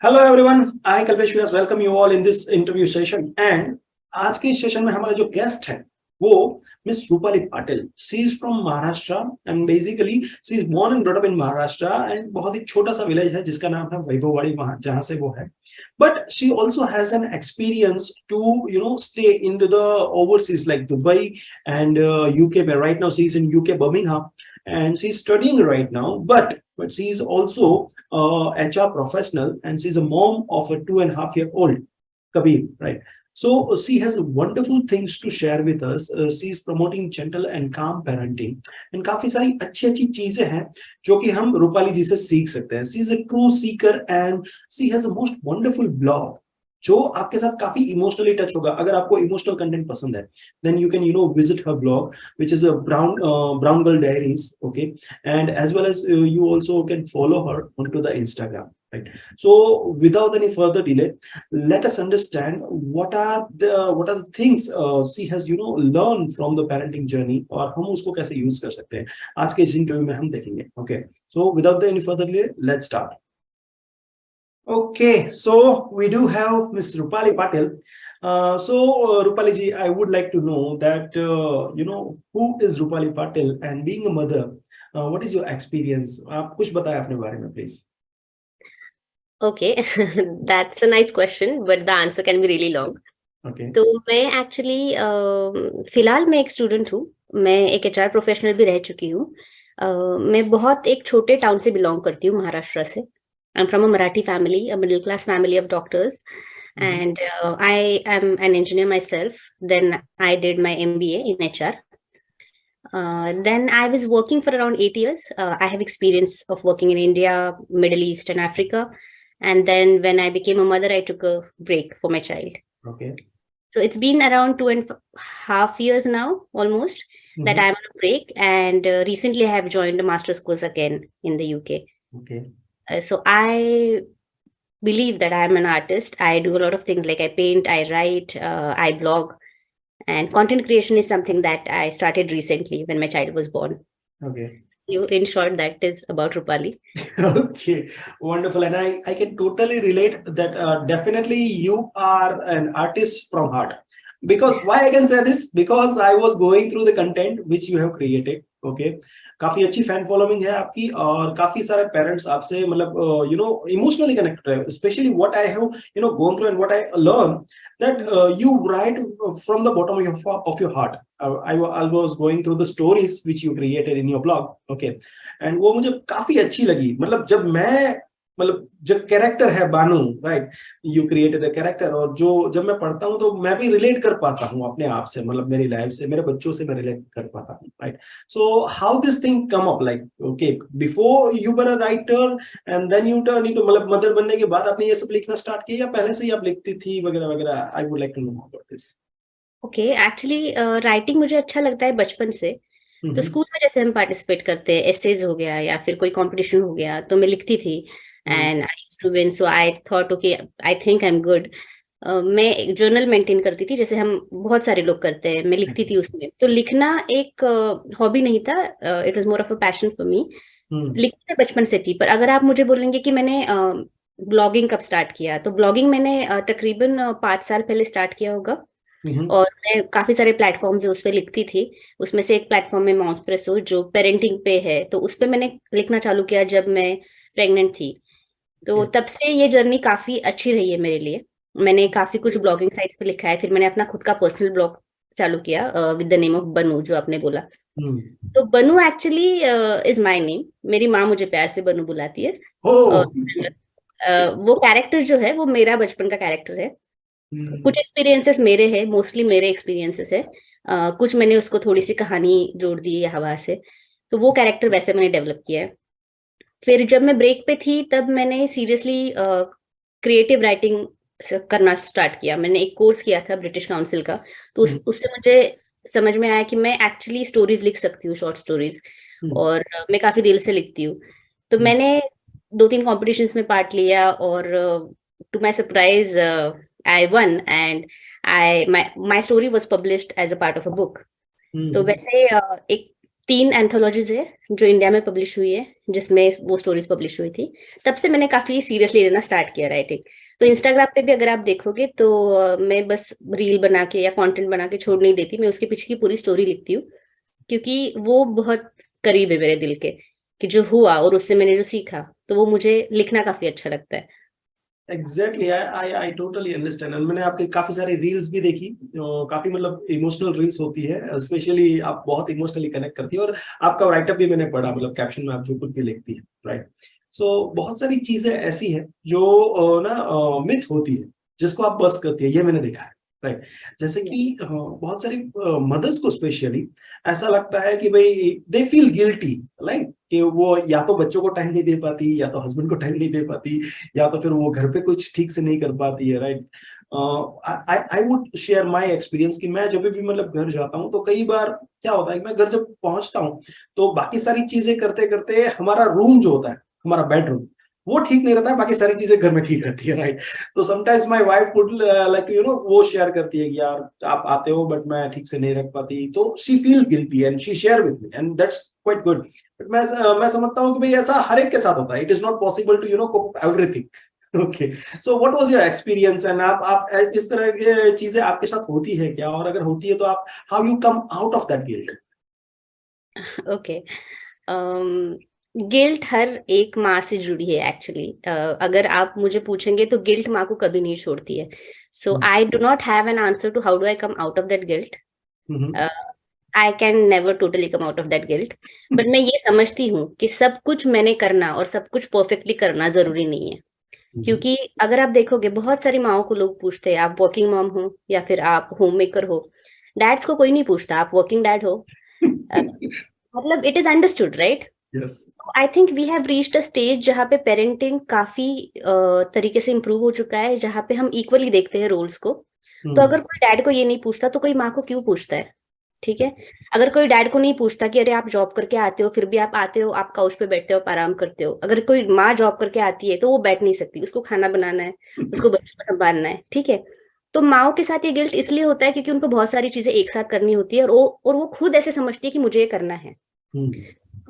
Hello everyone, I Kalpesh Vyas welcome you all in this interview session and आज के session में हमारे जो गेस्ट हैं वो miss Rupali Patil. She is from Maharashtra and basically she is born and brought up in Maharashtra and बहुत ही छोटा सा विलेज है जिसका नाम है वैभववाड़ी, वहां जहां से वो है. But she also has an experience to stay in the overseas like Dubai and UK में. Right now she is in UK Birmingham and she's studying right now, but she is also HR professional and she's a mom of a 2.5-year-old Kabir, right? So she has wonderful things to share with us. She is promoting gentle and calm parenting and काफी सारी अच्छी अच्छी चीजें हैं जो कि हम रूपाली जी से सीख सकते हैं. She is a true seeker and she has a most wonderful blog जो आपके साथ काफी इमोशनली टच होगा. अगर आपको इमोशनल कंटेंट पसंद है then you can visit her blog which is a brown girl diaries, okay, and as well as you also can follow her onto the Instagram, right? So without any further delay, let us understand what are the things she has learned from the parenting journey और हम उसको कैसे use कर सकते हैं आज के इस इंटरव्यू में हम देखेंगे. Okay, so without any further delay, let's start. Okay, so we do have Miss Rupali Patil. Rupali ji, I would like to know that who is Rupali Patil and being a mother, what is your experience? आप कुछ बताएं अपने बारे में, please. Okay, that's a nice question, but the answer can be really long. Okay. तो मैं actually फिलहाल मैं एक स्टूडेंट हूँ. मैं एक HR प्रोफेशनल भी रह चुकी हूँ. मैं बहुत एक छोटे टाउन से बिलोंग करती हूँ, महाराष्ट्र से. I'm from a Marathi family, a middle class family of doctors, and I am an engineer myself. Then I did my MBA in HR. Then I was working for around 8 years. I have experience of working in India, Middle East, and Africa. And then when I became a mother, I took a break for my child. Okay. So it's been around 2.5 years now, almost, that I'm on a break. And recently I have joined a master's course again in the UK. Okay. So I believe that I'm an artist. I do a lot of things like I paint, I write, I blog, and content creation is something that I started recently when my child was born. Okay. In short, that is about Rupali. Okay, wonderful. And I can totally relate that definitely you are an artist from heart. Because why I can say this? Because I was going through the content which you have created. Okay, काफी अच्छी fan following है आपकी और काफी सारे parents आपसे मतलब emotionally connected है. Specially what I have gone through and what I learned that you write from the bottom of your heart. I was going through the stories which you created in your blog. Okay, and वो मुझे काफी अच्छी लगी. मतलब जो character है बानू, right, you created a character, और जो जब मैं पढ़ता हूँ तो मैं भी रिलेट कर पाता हूँ अपने आप से, मतलब मेरी लाइफ से, मेरे बच्चों से मैं रिलेट कर पाता हूँ, right. So how this thing come up, like okay, before you were a writer and then you turn into, मतलब मदर बनने के बाद आपने ये सब लिखना स्टार्ट किया या पहले से ही आप लिखती थी वगैरह वगैरह? I would like to know about this. Okay, actually writing मुझे अच्छा लगता है बचपन से. तो स्कूल में जैसे हम पार्टिसिपेट करते हैं, एसेज हो गया या फिर कोई कंपटीशन हो गया, तो मैं लिखती थी and I used to win. So I thought okay, I think I am good. मैं जर्नल मेंटेन करती थी जैसे हम बहुत सारे लोग करते हैं. मैं लिखती थी उसमें. तो लिखना एक हॉबी नहीं था, it was more of a passion for me. लिखना बचपन से थी. पर अगर आप मुझे बोलेंगे कि मैंने ब्लॉगिंग कब स्टार्ट किया, तो ब्लॉगिंग मैंने तकरीबन 5 साल पहले स्टार्ट किया होगा. और मैं काफी सारे प्लेटफॉर्म्स है उस पर लिखती थी. उसमें से एक प्लेटफॉर्म है माउंटप्रेसो जो पेरेंटिंग पे है. तो उस पर मैंने लिखना चालू किया जब मैं प्रेग्नेंट थी. तो तब से ये जर्नी काफी अच्छी रही है मेरे लिए. मैंने काफी कुछ ब्लॉगिंग साइट्स पे लिखा है. फिर मैंने अपना खुद का पर्सनल ब्लॉग चालू किया विद द नेम ऑफ बनू, जो आपने बोला. तो बनू एक्चुअली इज माय नेम. मेरी माँ मुझे प्यार से बनू बुलाती है. और वो कैरेक्टर जो है वो मेरा बचपन का कैरेक्टर है. कुछ एक्सपीरियंसेस मेरे हैं, मोस्टली मेरे एक्सपीरियंसेस है. कुछ मैंने उसको थोड़ी सी कहानी जोड़ दी है हवा से. तो वो कैरेक्टर वैसे मैंने डेवलप किया है. फिर जब मैं ब्रेक पे थी तब मैंने सीरियसली क्रिएटिव राइटिंग करना स्टार्ट किया. मैंने एक कोर्स किया था ब्रिटिश काउंसिल का. तो उससे मुझे समझ में आया कि मैं एक्चुअली स्टोरीज लिख सकती हूँ, शॉर्ट स्टोरीज. और मैं काफी दिल से लिखती हूँ. तो मैंने 2-3 कॉम्पिटिशन्स में पार्ट लिया और to my surprise I won and my story was published as a part of a book. तो वैसे एक 3 एंथोलॉजीज है जो इंडिया में पब्लिश हुई है, जिसमें वो स्टोरीज पब्लिश हुई थी। तब से मैंने काफी सीरियसली लेना स्टार्ट किया राइटिंग। तो इंस्टाग्राम पे भी अगर आप देखोगे तो मैं बस रील बना के या कंटेंट बना के छोड़ नहीं देती, मैं उसके पीछे की पूरी स्टोरी लिखती हूँ, क्योंकि वो बहुत करीब है मेरे दिल के, कि जो हुआ और उससे मैंने जो सीखा, तो वो मुझे लिखना काफी अच्छा लगता है। Exactly, I totally understand. मैंने आपके काफी सारी रील्स भी देखी, काफी मतलब इमोशनल रील्स होती है, स्पेशली आप बहुत इमोशनली कनेक्ट करती है। और आपका राइटअप भी मैंने पढ़ा, मतलब कैप्शन में आप जो कुछ भी लिखती है, राइट। सो बहुत सारी चीजें ऐसी हैं जो ना मिथ होती है, जिसको आप बस करती है, ये मैंने देखा है, राइट। जैसे कि बहुत सारी मदर्स को स्पेशली ऐसा लगता है कि भाई दे फील गिल्टी, राइट, कि वो या तो बच्चों को टाइम नहीं दे पाती, या तो हस्बैंड को टाइम नहीं दे पाती, या तो फिर वो घर पे कुछ ठीक से नहीं कर पाती है, right. I would share my experience कि मैं जब भी मतलब घर जाता हूँ, तो कई बार क्या होता है कि मैं घर जब पहुंचता हूँ, तो बाकी सारी चीजें करते करते हमारा रूम जो होता है, हमारा बेडरूम, वो ठीक नहीं रहता है, बाकी सारी चीजें घर में ठीक रहती है, राइट। तो sometimes my wife would like वो शेयर करती है कि यार आप आते हो बट मैं ठीक से नहीं रख पाती, तो she feel guilty and she share with me, and that's quite good. But मैं समझता हूँ कि भाई ऐसा हर एक के साथ होता है, it is not possible to cope everything. Okay, so what was your experience, and आप इस तरह की चीजें आपके साथ होती है क्या, और अगर होती है तो आप how you come out of that guilt? Okay. Guilt हर एक माँ से जुड़ी है एक्चुअली। अगर आप मुझे पूछेंगे तो गिल्ट माँ को कभी नहीं छोड़ती है। So I do not have an answer to how do I come out of that guilt. I can never totally come out of that guilt. But मैं ये समझती हूँ कि सब कुछ मैंने करना और सब कुछ परफेक्टली करना जरूरी नहीं है। क्योंकि अगर आप देखोगे, बहुत सारी माओ को लोग पूछते हैं, आप वर्किंग मॉम हो या फिर आप होम मेकर हो। डैड्स को कोई नहीं पूछता आप वर्किंग डैड हो। अ, मतलब it is understood, right? Yes. I think we have reached a stage जहाँ पे पेरेंटिंग काफी तरीके से इम्प्रूव हो चुका है, जहाँ पे हम इक्वली देखते हैं रोल्स को। तो अगर कोई डैड को ये नहीं पूछता तो कोई माँ को क्यों पूछता है? ठीक है। अगर कोई डैड को नहीं पूछता कि अरे आप जॉब करके आते हो, फिर भी आप आते हो, आप काउच पे बैठते हो, आप आराम करते हो। अगर कोई माँ जॉब करके आती है तो वो बैठ नहीं सकती, उसको खाना बनाना है, उसको बच्चों को संभालना है, ठीक है। तो माओ के साथ ये गिल्ट इसलिए होता है क्योंकि उनको बहुत सारी चीजें एक साथ करनी होती है, और वो खुद ऐसे समझती है कि मुझे ये करना है।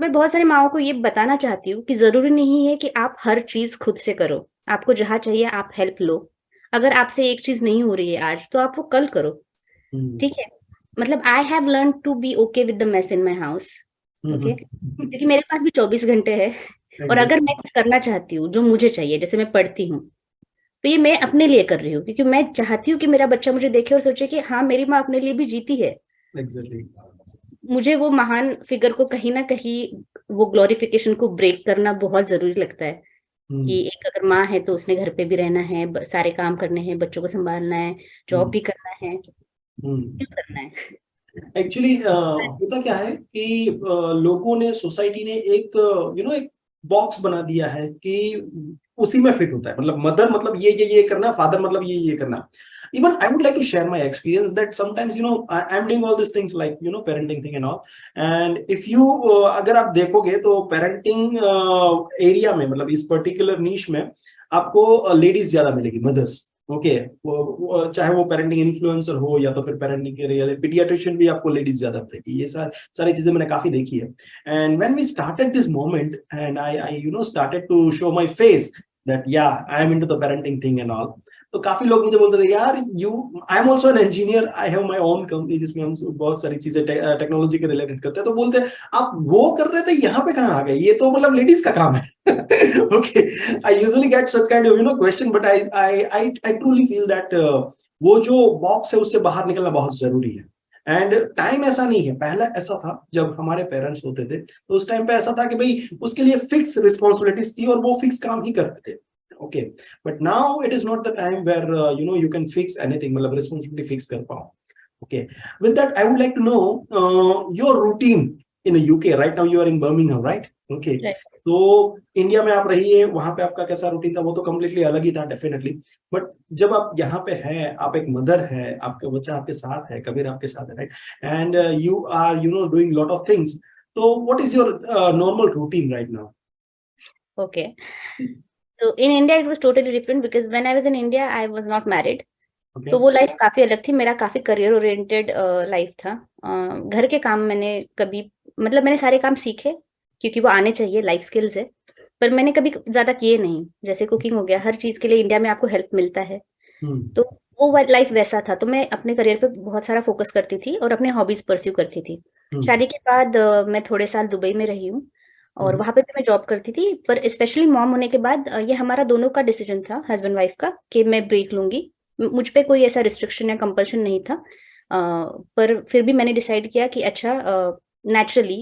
मैं बहुत सारी माओ को ये बताना चाहती हूँ कि जरूरी नहीं है कि आप हर चीज खुद से करो। आपको जहां चाहिए आप हेल्प लो। अगर आपसे एक चीज नहीं हो रही है आज, तो आप वो कल करो। ठीक है। मतलब I have learn to be okay with the mess in my house. Okay, क्योंकि मेरे पास भी 24 घंटे है। और अगर मैं कुछ करना चाहती हूँ जो मुझे चाहिए, जैसे मैं पढ़ती हूँ, तो ये मैं अपने लिए कर रही हूँ, क्योंकि मैं चाहती हूँ कि मेरा बच्चा मुझे देखे और सोचे कि हाँ, मेरी माँ अपने लिए भी जीती है। एग्जैक्टली। मुझे वो महान फिगर को कहीं ना कहीं, वो ग्लोरिफिकेशन को ब्रेक करना बहुत जरूरी लगता है। कि एक अगर माँ है तो उसने घर पे भी रहना है, सारे काम करने हैं, बच्चों को संभालना है, जॉब भी करना है, क्यों करना है? एक्चुअली होता क्या है कि लोगों ने, सोसाइटी ने एक एक बॉक्स बना दिया है कि उसी में फिट होता है, मतलब मदर मतलब ये करना, फादर मतलब ये करना। Even I would like to share my experience that sometimes I am doing all this things like parenting thing and all, and if you अगर आप देखोगे तो पेरेंटिंग एरिया में, मतलब इस पर्टिकुलर नीश में आपको लेडीज ज्यादा मिलेगी, मदर्स। ओके, चाहे वो पेरेंटिंग इन्फ्लुएंसर हो या तो फिर पेरेंटिंग के लिए पीडियाट्रिशियन भी आपको लेडीज ज्यादा मिलेगी। ये सारी चीजें मैंने काफी देखी है। And when we started this moment and I started to show my face that yeah I am into the parenting thing and all, तो काफी लोग मुझे बोलते थे यार you, I am also an engineer, I have my own company जिसमें हम बहुत सारी चीजें टेक्नोलॉजी के रिलेटेड करते हैं। तो बोलते हैं आप वो कर रहे थे, यहाँ पे कहाँ आ गए, ये तो मतलब लेडीज का काम है। Okay, I usually get such kind of question, but I truly feel that वो जो बॉक्स है उससे बाहर निकलना बहुत जरूरी है। एंड टाइम ऐसा नहीं है, पहले ऐसा था जब हमारे पेरेंट्स होते थे, तो उस टाइम पे ऐसा था कि भाई उसके लिए फिक्स रिस्पॉन्सिबिलिटीज थी और वो फिक्स काम ही करते थे। Okay, but now it is not the time where you can fix anything, मतलब रिस्पॉन्सिबिलिटी फिक्स कर पाओ। Okay. With that, I would like to know your routine in the UK. Right now, you are in Birmingham, right? Okay. Right. तो India में आप रही है, वहां पे आपका कैसा रूटीन था? वो तो कम्प्लीटली अलग ही था डेफिनेटली। बट जब आप यहाँ पे हैं, आप एक मदर है, आपका बच्चा आपके साथ है, कबीर आपके साथ है, right, and you are doing lot of things. तो what is your normal routine right now? Okay. So in India it was totally different because when I was in India I was not married. तो वो life काफी अलग थी, मेरा काफी career oriented life था। घर के काम मैंने कभी मतलब मैंने सारे काम सीखे क्योंकि वो आने चाहिए, लाइफ स्किल्स है, पर मैंने कभी ज्यादा किए नहीं। जैसे कुकिंग हो गया, हर चीज के लिए इंडिया में आपको हेल्प मिलता है, तो वो लाइफ वैसा था। तो मैं अपने करियर पे बहुत सारा फोकस करती थी और अपने हॉबीज परस्यू करती थी। शादी के बाद मैं थोड़े साल दुबई में रही हूँ और वहां पे भी मैं जॉब करती थी, पर स्पेशली मॉम होने के बाद ये हमारा दोनों का डिसीजन था, हस्बैंड वाइफ का, कि मैं ब्रेक लूंगी। मुझ पे कोई ऐसा रिस्ट्रिक्शन या कंपल्शन नहीं था, पर फिर भी मैंने डिसाइड किया कि अच्छा, नेचुरली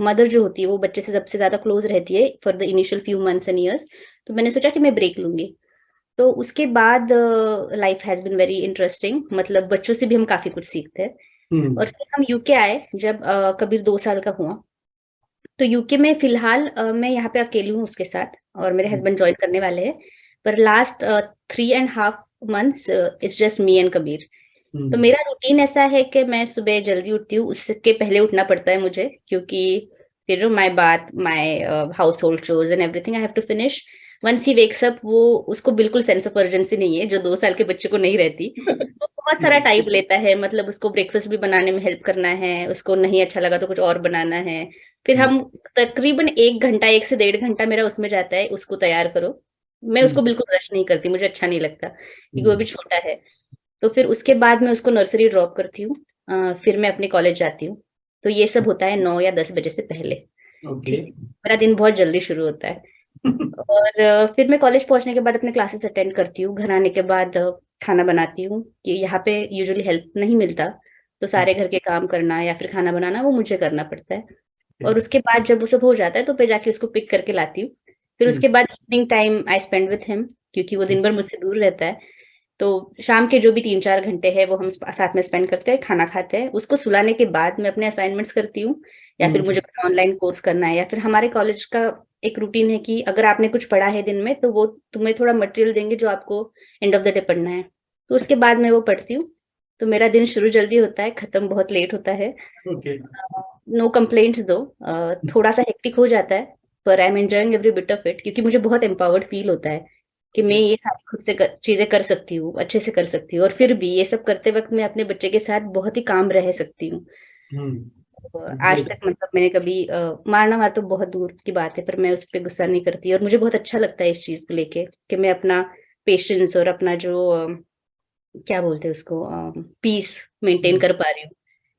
मदर जो होती है वो बच्चे से सबसे ज्यादा क्लोज रहती है for the initial few months and years. तो मैंने सोचा कि मैं ब्रेक लूंगी। तो उसके बाद life has been very interesting, मतलब बच्चों से भी हम काफी कुछ सीखते हैं। और फिर हम यूके आए जब कबीर 2 साल का हुआ। तो यूके में फिलहाल मैं यहाँ पे अकेली हूँ उसके साथ, और मेरे हस्बैंड ज्वाइन करने वाले हैं। पर last 3.5 months it's just me and Kabir. तो मेरा रूटीन ऐसा है कि मैं सुबह जल्दी उठती हूँ, उसके पहले उठना पड़ता है मुझे, क्योंकि फिर my bath, my household chores and everything I have to finish once he wakes up. वो उसको बिल्कुल सेंस ऑफ अर्जेंसी नहीं है, जो 2 साल के बच्चे को नहीं रहती। वो बहुत सारा टाइम लेता है, मतलब उसको ब्रेकफास्ट भी बनाने में हेल्प करना है, उसको नहीं अच्छा लगा तो कुछ और बनाना है। फिर हम तकरीबन 1 घंटा, 1 से 1.5 घंटा मेरा उसमें जाता है, उसको तैयार करो। मैं उसको बिल्कुल रश नहीं करती, मुझे अच्छा नहीं लगता क्योंकि वो अभी छोटा है। तो फिर उसके बाद मैं उसको नर्सरी ड्रॉप करती हूँ, फिर मैं अपने कॉलेज जाती हूँ। तो ये सब होता है 9 या 10 बजे से पहले। ओके। ठीक है, मेरा दिन बहुत जल्दी शुरू होता है। और फिर मैं कॉलेज पहुंचने के बाद अपने क्लासेस अटेंड करती हूँ। घर आने के बाद खाना बनाती हूँ, कि यहाँ पे यूजुअली हेल्प नहीं मिलता, तो सारे घर के काम करना या फिर खाना बनाना वो मुझे करना पड़ता है। और उसके बाद जब वो सब हो जाता है तो फिर जाके उसको पिक करके लाती हूँ। फिर उसके बाद evening time I spend with him, क्योंकि वो दिन भर मुझसे दूर रहता है। तो शाम के जो भी 3-4 घंटे है वो हम साथ में स्पेंड करते हैं, खाना खाते हैं। उसको सुलाने के बाद मैं अपने असाइनमेंट्स करती हूँ, या फिर मुझे कुछ ऑनलाइन कोर्स करना है, या फिर हमारे कॉलेज का एक रूटीन है कि अगर आपने कुछ पढ़ा है दिन में तो वो तुम्हें थोड़ा मटेरियल देंगे जो आपको एंड ऑफ द डे पढ़ना है। तो उसके बाद मैं वो पढ़ती हूँ। तो मेरा दिन शुरू जल्दी होता है, खत्म बहुत लेट होता है। ओके। नो कंप्लेंट्स दो, थोड़ा सा हेक्टिक हो जाता है, पर I am enjoying every bit of it, क्योंकि मुझे बहुत एम्पावर्ड फील होता है कि मैं ये सारी खुद से चीजें कर सकती हूँ, अच्छे से कर सकती हूँ। और फिर भी ये सब करते वक्त मैं अपने बच्चे के साथ बहुत ही काम रह सकती हूँ। तो आज ग्रेट। तक मतलब मैंने कभी मारना मार तो बहुत दूर की बात है, पर मैं उस पर गुस्सा नहीं करती। और मुझे बहुत अच्छा लगता है इस चीज को लेके कि मैं अपना पेशेंस और अपना जो क्या बोलते हैं उसको, पीस मेंटेन कर पा रही हूँ।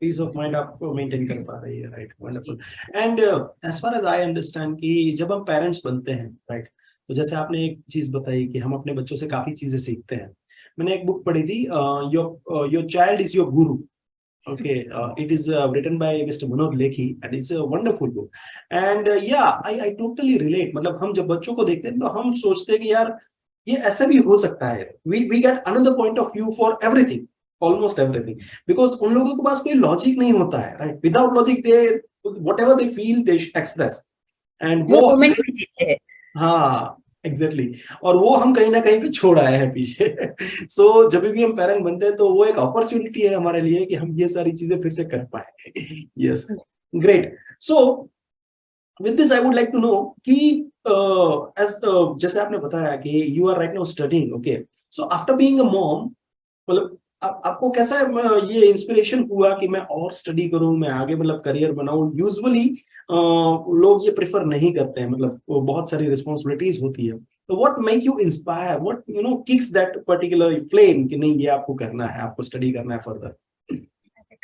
पीस ऑफ माइंड आप मेंटेन कर पा रही है, right? Wonderful. And as far as I understand कि जब हम पेरेंट्स बनते हैं, राइट, तो जैसे आपने एक चीज बताई कि हम अपने बच्चों से काफी चीजें सीखते हैं। मैंने एक बुक पढ़ी थी, your child is your Guru. Okay, it is written by Mr. Manoj Lekhi and it's a wonderful book. And yeah, I totally relate. मतलब हम जब बच्चों को देखते हैं तो हम सोचते हैं कि यार ये ऐसा भी हो सकता है। We get another point of view for everything, almost everything, because उन लोगों के पास कोई लॉजिक नहीं होता है, right? Without logic, they whatever they feel they express, and वो वो मोमेंट में जीते हैं। हाँ, एग्जैक्टली exactly. और वो हम कहीं ना कहीं पे छोड़ आए हैं पीछे। सो जब भी हम पेरेंट बनते हैं तो वो एक अपॉर्चुनिटी है हमारे लिए कि हम ये सारी चीजें फिर से कर पाए। Yes, great. So with this I would like to know कि जैसे आपने बताया कि you are right now studying, okay, so after being a mom, मतलब आपको कैसा ये इंस्पिरेशन हुआ कि मैं और स्टडी करूं, मैं आगे मतलब करियर बनाऊं? यूजुअली लोग ये प्रेफर नहीं करते हैं, मतलब वो बहुत सारी रिस्पॉन्सिबिलिटीज होती है। तो what make you inspire, what kicks that particular flame कि नहीं ये आपको करना है, आपको स्टडी करना है further?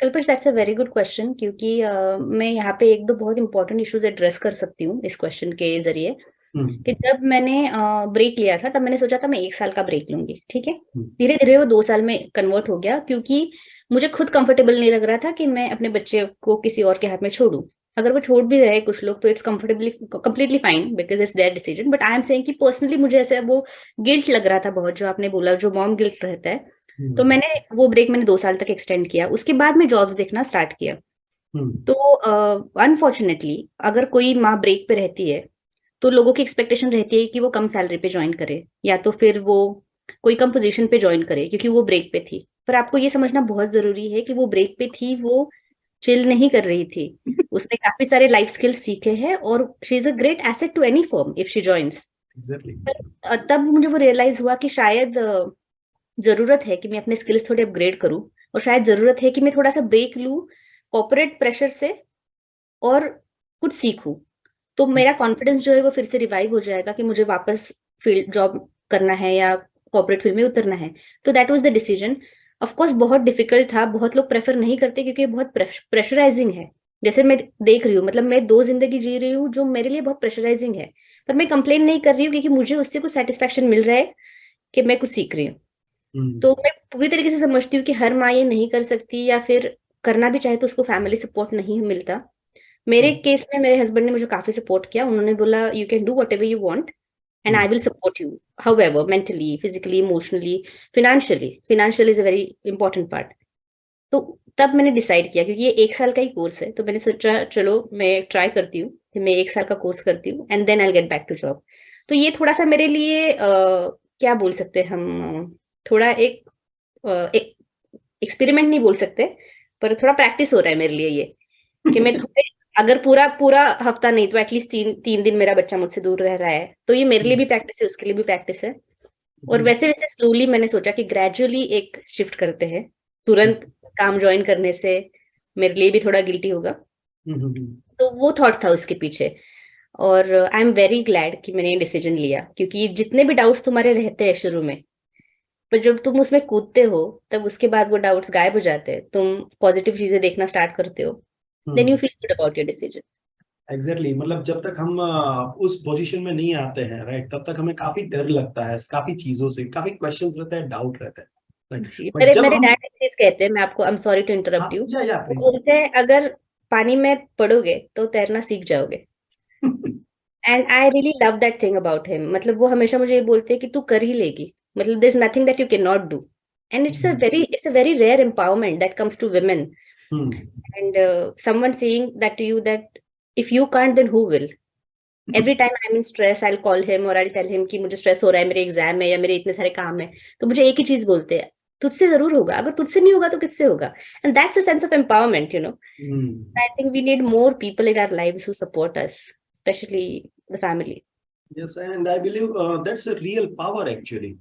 Kalpesh, that's a very good question, क्योंकि मैं यहाँ पे एक दो बहुत इंपॉर्टेंट इश्यूज एड्रेस कर सकती हूँ इस क्वेश्चन के जरिए। कि जब मैंने ब्रेक लिया था तब मैंने सोचा था मैं 1 साल का ब्रेक लूंगी, ठीक है। धीरे धीरे वो 2 साल में कन्वर्ट हो गया, क्योंकि मुझे खुद कंफर्टेबल नहीं लग रहा था कि मैं अपने बच्चे को किसी और के हाथ में छोड़ूं। अगर वो छोड़ भी रहे कुछ लोग तो it's comfortably completely fine, because it's there decision. But I am saying कि पर्सनली मुझे ऐसा वो गिल्ट लग रहा था बहुत, जो आपने बोला, जो मॉम गिल्ट रहता है। तो मैंने वो ब्रेक 2 साल तक एक्सटेंड किया। उसके बाद मैं जॉब्स देखना स्टार्ट किया। तो अनफॉर्चुनेटली अगर कोई माँ ब्रेक पे रहती है तो लोगों की एक्सपेक्टेशन रहती है कि वो कम सैलरी पे ज्वाइन करे, या तो फिर वो कोई कम पोजीशन पे ज्वाइन करे क्योंकि वो ब्रेक पे थी। पर आपको ये समझना बहुत जरूरी है कि वो ब्रेक पे थी, वो चिल नहीं कर रही थी। उसने काफी सारे लाइफ स्किल्स सीखे हैं और she is a great asset to any firm if she joins. Exactly. तब मुझे वो रियलाइज हुआ कि शायद जरूरत है कि मैं अपने स्किल्स थोड़े अपग्रेड करूं, और शायद जरूरत है कि मैं थोड़ा सा ब्रेक लूं कॉर्पोरेट प्रेशर से, और कुछ सीखूं, तो मेरा कॉन्फिडेंस जो है वो फिर से रिवाइव हो जाएगा कि मुझे वापस फील्ड जॉब करना है या कॉर्पोरेट फील्ड में उतरना है। तो that was the decision. Of course बहुत डिफिकल्ट था, बहुत लोग प्रेफर नहीं करते क्योंकि ये बहुत प्रेशराइजिंग है। जैसे मैं देख रही हूँ, मतलब मैं 2 जिंदगी जी रही हूँ जो मेरे लिए बहुत प्रेशराइजिंग है, पर मैं कंप्लेन नहीं कर रही हूँ क्योंकि मुझे उससे कुछ सेटिस्फेक्शन मिल रहा है कि मैं कुछ सीख रही हूँ। तो मैं पूरी तरीके से समझती हूँ कि हर माँ ये नहीं कर सकती, या फिर करना भी चाहे तो उसको फैमिली सपोर्ट नहीं मिलता। मेरे केस में मेरे हस्बैंड ने मुझे काफी सपोर्ट किया। उन्होंने बोला you can do what ever you want and I will support you, however, mentally, physically, emotionally, financial is a very important part. तो तब मैंने डिसाइड किया, क्योंकि ये 1 साल का ही कोर्स है, तो मैंने सोचा चलो मैं ट्राई करती हूँ कि मैं 1 साल का कोर्स करती हूँ and then I get back to job. तो ये थोड़ा सा मेरे लिए क्या बोल सकते हैं हम, थोड़ा एक एक्सपेरिमेंट नहीं बोल सकते, पर थोड़ा प्रैक्टिस हो रहा है मेरे लिए ये, कि मैं थोड़े, अगर पूरा पूरा हफ्ता नहीं तो एटलीस्ट 3 दिन मेरा बच्चा मुझसे दूर रह रहा है, तो ये मेरे लिए भी प्रैक्टिस है, उसके लिए भी प्रैक्टिस है। और वैसे वैसे स्लोली मैंने सोचा कि ग्रेजुअली एक शिफ्ट करते हैं, तुरंत काम ज्वाइन करने से मेरे लिए भी थोड़ा गिल्टी होगा। तो वो थॉट था उसके पीछे। और आई एम वेरी ग्लैड कि मैंने ये डिसीजन लिया, क्योंकि जितने भी डाउट्स तुम्हारे रहते हैं शुरू में, पर जब तुम उसमें कूदते हो तब उसके बाद वो डाउट्स गायब हो जाते हैं, तुम पॉजिटिव चीजें देखना स्टार्ट करते हो, then you feel good about your decision. Exactly मतलब जब तक हम उस पोजीशन में नहीं आते हैं, राइट, तब तक हमें काफी डर लगता है, काफी चीजों से काफी क्वेश्चंस रहते हैं, डाउट रहते हैं, राइट। जी, बट मेरे जब मेरे हम, डैड एक चीज कहते हैं, मैं आपको, आई एम सॉरी टू हाँ, इंटरप्ट यू, या वो प्लीज। बोलते हैं अगर पानी में पड़ोगे तो तैरना सीख जाओगे। And I really love that thing about him. मतलब वो हमेशा मुझे ये देते हैं कि तू कर ही लेगी, मतलब there is nothing that you can not do. And it's a very rare empowerment that comes to women. And someone saying that to you, that if you can't then who will. Every time I'm in stress, I'll call him or I'll tell him कि मुझे stress हो रहा है, मेरे exam है या मेरे इतने सारे काम है, तो मुझे एक ही चीज बोलते हैं, तुझसे जरूर होगा, अगर तुझसे नहीं होगा तो किससे होगा। And that's a sense of empowerment, I think we need more people in our lives who support us, specially the family. Yes, and I believe that's a real power actually,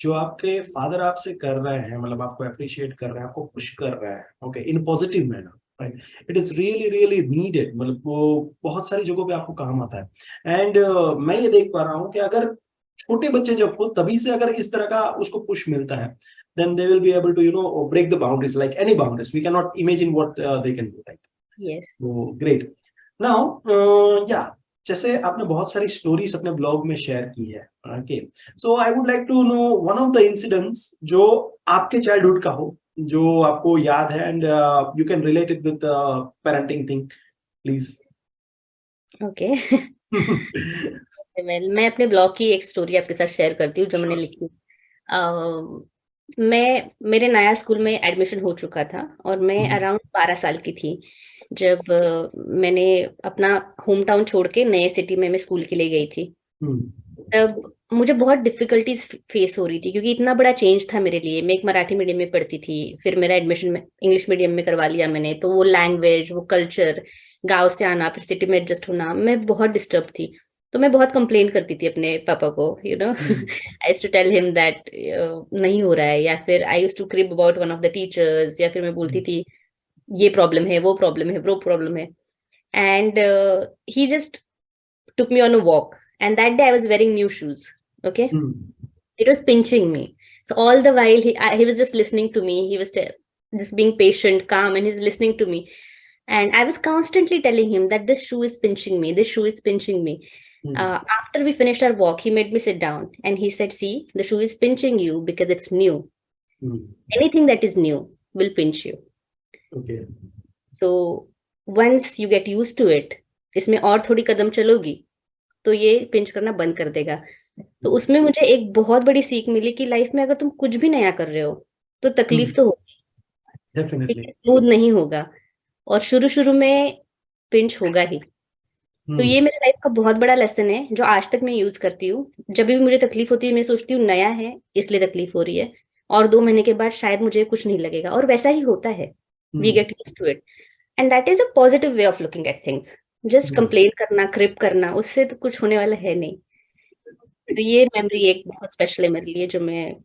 जो आपके फादर आपसे कर रहे हैं, मतलब आपको appreciate कर रहे हैं, आपको पुश कर रहे हैं, okay, in positive manner, right. It is really really needed, मतलब वो बहुत सारी जगहों पे आपको काम आता है। एंड मैं ये देख पा रहा हूँ कि अगर छोटे बच्चे जब हो तभी से अगर इस तरह का उसको पुश मिलता है, then they will be able to break the boundaries, like any boundaries we cannot imagine what they can do, right? Yes. So great. Now yeah, जैसे आपने बहुत सारी स्टोरीज अपने ब्लॉग में शेयर की है, okay, so I would like to know one of the incidents जो आपके चाइल्डहुड का हो, जो आपको याद है, and you can relate it with parenting thing, please. Okay. मैं अपने ब्लॉग की एक स्टोरी आपके साथ शेयर करती हूँ जो मैंने श्योर। लिखी। मैं मेरे नया स्कूल में एडमिशन हो चुका था और मैं अराउंड 12 साल की थी जब मैंने अपना होम टाउन छोड़ के नए सिटी में मैं स्कूल के लिए गई थी। तब मुझे बहुत डिफिकल्टीज फेस हो रही थी क्योंकि इतना बड़ा चेंज था मेरे लिए। मैं एक मराठी मीडियम में पढ़ती थी, फिर मेरा एडमिशन में इंग्लिश मीडियम में करवा लिया मैंने, तो वो लैंग्वेज, वो कल्चर, गांव से आना फिर सिटी में एडजस्ट होना, मैं बहुत डिस्टर्ब थी। तो मैं बहुत कंप्लेन करती थी अपने पापा को, I used to tell him that नहीं हो रहा है, या फिर I used to crib about one of the teachers, या फिर मैं बोलती थी ये प्रॉब्लम है, वो प्रॉब्लम है, वो प्रॉब्लम है। And he just took me on a walk, and that day I was wearing new shoes. Okay, it was pinching me. So all the while he was just listening to me. He was just being patient, calm, and he's listening to me. And I was constantly telling him that this shoe is pinching me. This shoe is pinching me. After we finished our walk, he made me sit down and he said, "See, the shoe is pinching you because it's new. Anything that is new will pinch you. Okay. So once you get used to it, इसमें और थोड़ी कदम चलोगी तो ये pinch करना बंद कर देगा।" तो उसमें मुझे एक बहुत बड़ी सीख मिली कि लाइफ में अगर तुम कुछ भी नया कर रहे हो तो तकलीफ तो होगी, डेफिनेटली। स्मूथ नहीं होगा, और शुरू शुरू में पिंच होगा ही। तो ये मेरे लाइफ का बहुत बड़ा लेसन है जो आज तक मैं यूज करती हूँ। जब भी मुझे तकलीफ होती है मैं सोचती हूँ नया है इसलिए तकलीफ हो रही है, और 2 महीने के बाद शायद मुझे कुछ नहीं लगेगा, और वैसा ही होता है। We get used to it, and that is a positive way of looking at things. Just complain करना, क्रिप करना, उससे तो कुछ होने वाला है नहीं। तो ये मेमोरी एक बहुत स्पेशल है मेरे लिए, जो मैं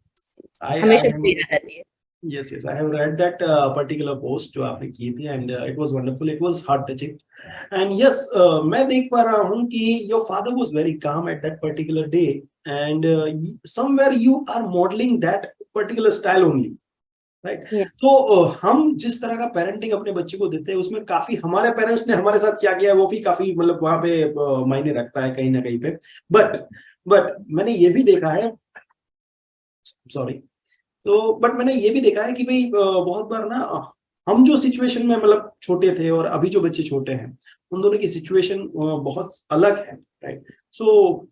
आई हमेशा एम याद आती है। Yes, yes, I have read that particular post जो आपने की थी, and it was wonderful, it was heart touching, and yes, मैं देख पा रहा हूँ कि your father was very calm at that particular day, and somewhere you are modeling that particular style only, right? Yeah. तो हम जिस तरह का पेरेंटिंग अपने बच्चे को देते हैं उसमें काफी हमारे पेरेंट्स ने हमारे साथ क्या किया है वो भी काफी मतलब वहां पे मायने रखता है कहीं ना कहीं पे, बट मैंने ये भी देखा है, सॉरी, तो बट मैंने ये भी देखा है कि भाई बहुत बार ना हम जो सिचुएशन में मतलब छोटे थे और अभी जो बच्चे छोटे हैं उन दोनों की सिचुएशन बहुत अलग है, राइट? सो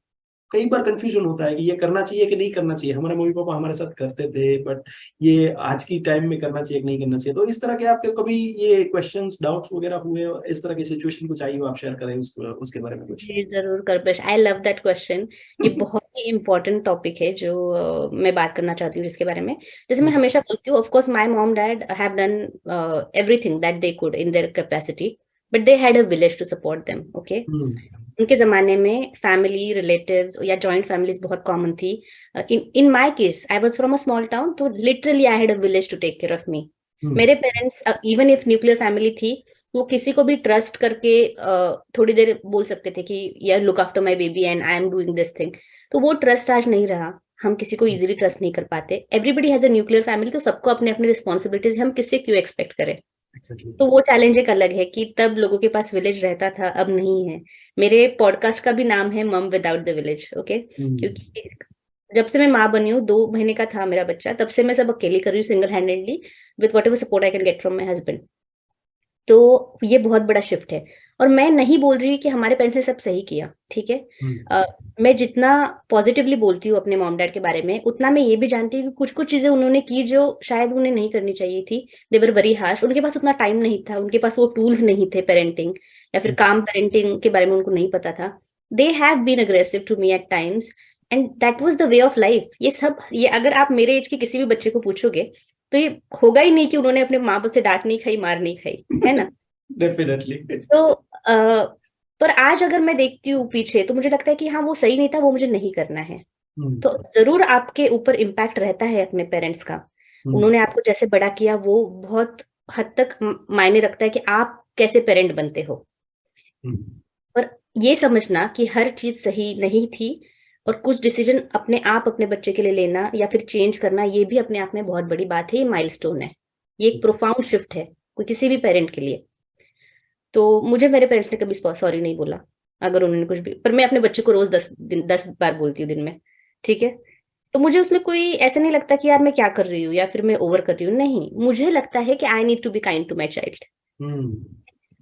कई बार कंफ्यूजन होता है कि ये करना चाहिए कि नहीं करना चाहिए, हमारे मम्मी पापा हमारे साथ करते थे बट ये आज की टाइम में करना चाहिए कि नहीं करना चाहिए, तो इस तरह के आपके कभी ये क्वेश्चंस डाउट्स वगैरह हुए और इस तरह की सिचुएशन कुछ आई हो आप शेयर करें उसके बारे में कुछ। जी जरूर Kalpesh, I love that question. ये बहुत ही इम्पोर्टेंट टॉपिक है जो मैं बात करना चाहती हूँ जिसके बारे में। जैसे मैं हमेशा बोलती हूँ, of course my mom dad have done everything that they could in their capacity, but they had a village to support them. Okay, उनके जमाने में फैमिली रिलेटिव्स या जॉइंट फैमिलीज बहुत कॉमन थी। In my case I was from a small town, तो literally I had a village to take care of me. मेरे parents even if nuclear family थी, वो किसी को भी ट्रस्ट करके थोड़ी देर बोल सकते थे कि यार look after my baby and I am doing this thing. तो वो ट्रस्ट आज नहीं रहा, हम किसी को इजीली ट्रस्ट नहीं कर पाते। Everybody has a nuclear family, तो सबको अपने अपने रिस्पॉन्सिबिलिटीज, हम किससे क्यों एक्सपेक्ट करें। Exactly. तो वो चैलेंज एक अलग है कि तब लोगों के पास विलेज रहता था, अब नहीं है। मेरे पॉडकास्ट का भी नाम है मम विदाउट द विलेज। ओके, क्योंकि जब से मैं माँ बनी हूँ, 2 महीने का था मेरा बच्चा, तब से मैं सब अकेली कर रही हूँ, single handedly, with what ever support I can get from my husband. तो ये बहुत बड़ा शिफ्ट है। और मैं नहीं बोल रही कि हमारे पेरेंट्स ने सब सही किया, ठीक है। मैं जितना पॉजिटिवली बोलती हूँ अपने मॉम डैड के बारे में, उतना मैं ये भी जानती हूँ कि कुछ कुछ चीजें उन्होंने की जो शायद उन्हें नहीं करनी चाहिए थी। दे वर वेरी हार्श, उनके पास उतना टाइम नहीं था, उनके पास वो टूल्स नहीं थे पेरेंटिंग, या फिर काम पेरेंटिंग के बारे में उनको नहीं पता था। They have been aggressive to me at times, and that was the way of life. ये अगर आप मेरे एज के किसी भी बच्चे को पूछोगे तो ये होगा ही नहीं कि उन्होंने अपने माँ बाप से डांट नहीं खाई, मार नहीं खाई, है ना। डेफिनेटली। तो पर आज अगर मैं देखती हूँ पीछे, तो मुझे लगता है कि हाँ वो सही नहीं था, वो मुझे नहीं करना है। तो जरूर आपके ऊपर इम्पैक्ट रहता है अपने पेरेंट्स का। उन्होंने आपको जैसे बड़ा किया वो बहुत हद तक मायने रखता है कि आप कैसे पेरेंट बनते हो। पर ये समझना कि हर चीज सही नहीं थी, और कुछ डिसीजन अपने आप अपने बच्चे के लिए लेना या फिर चेंज करना, ये भी अपने आप में बहुत बड़ी बात है। ये माइलस्टोन है, ये एक प्रोफाउंड शिफ्ट है कोई किसी भी पेरेंट के लिए। तो मुझे मेरे पेरेंट्स ने कभी सॉरी नहीं बोला अगर उन्होंने कुछ भी, पर मैं अपने बच्चे को रोज 10 बार बोलती हूँ दिन में, ठीक है। तो मुझे उसमें कोई ऐसा नहीं लगता कि यार मैं क्या कर रही हूँ या फिर मैं ओवर कर रही हूँ, नहीं, मुझे लगता है कि I need to be kind to my child.